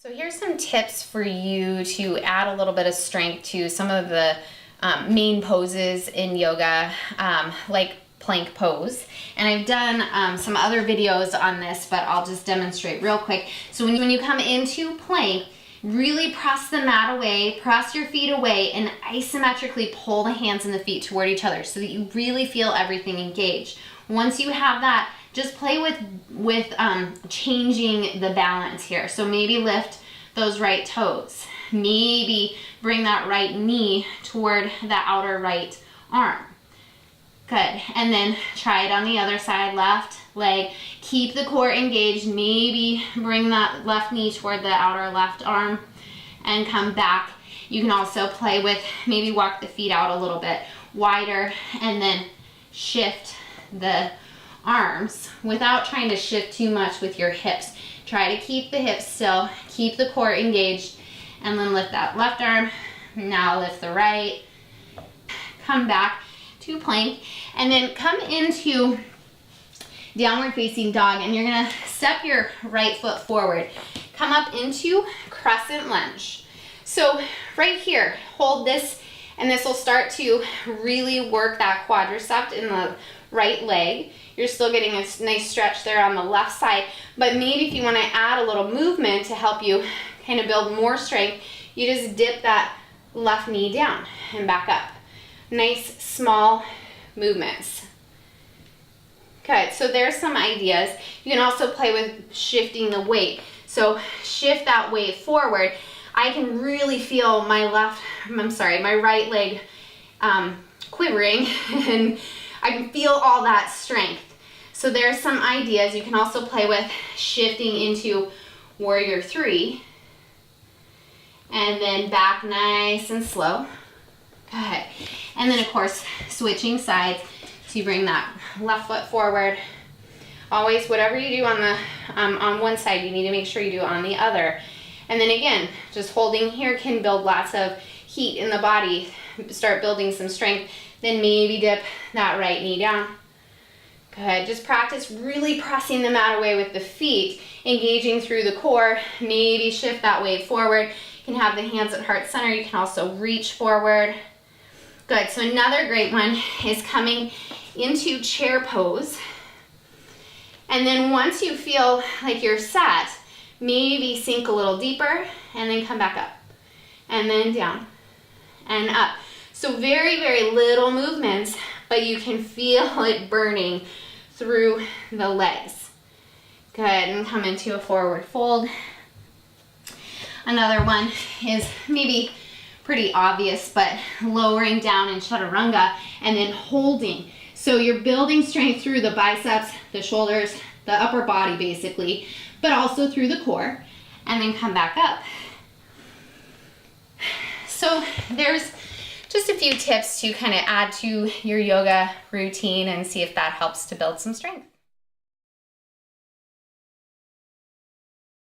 So here's some tips for you to add a little bit of strength to some of the main poses in yoga, like plank pose. And I've done some other videos on this, but I'll just demonstrate real quick. So when you come into plank, really press the mat away, press your feet away, and isometrically pull the hands and the feet toward each other so that you really feel everything engaged. Once you have that, just play with changing the balance here. So maybe lift those right toes. Maybe bring that right knee toward the outer right arm. Good. And then try it on the other side, left leg. Keep the core engaged. Maybe bring that left knee toward the outer left arm and come back. You can also play with, maybe walk the feet out a little bit wider and then shift the arms without trying to shift too much with your hips. Try to keep the hips still, keep the core engaged, and then lift that left arm. Now lift the right. Come back to plank, and then come into downward facing dog, and you're gonna step your right foot forward. Come up into crescent lunge. So right here, hold this, and this will start to really work that quadricep in the right leg. You're still getting a nice stretch there on the left side, but maybe if you want to add a little movement to help you kind of build more strength, you just dip that left knee down and back up. Nice small movements. Okay, so there's some ideas. You can also play with shifting the weight. So shift that weight forward. I can really feel my right leg quivering, and I can feel all that strength. So there's some ideas. You can also play with shifting into warrior 3, and then back nice and slow. Good. And then of course, switching sides. So you bring that left foot forward. Always, whatever you do on one side, you need to make sure you do on the other. And then again, just holding here can build lots of heat in the body, start building some strength. Then maybe dip that right knee down. Good. Just practice really pressing the mat away with the feet, engaging through the core. Maybe shift that weight forward. You can have the hands at heart center. You can also reach forward. Good. So another great one is coming into chair pose. And then once you feel like you're set, maybe sink a little deeper and then come back up. And then down and up. So very, very little movements, but you can feel it burning through the legs. Good, and come into a forward fold. Another one is maybe pretty obvious, but lowering down in chaturanga and then holding. So you're building strength through the biceps, the shoulders, the upper body basically, but also through the core, and then come back up. So there's just a few tips to kind of add to your yoga routine and see if that helps to build some strength.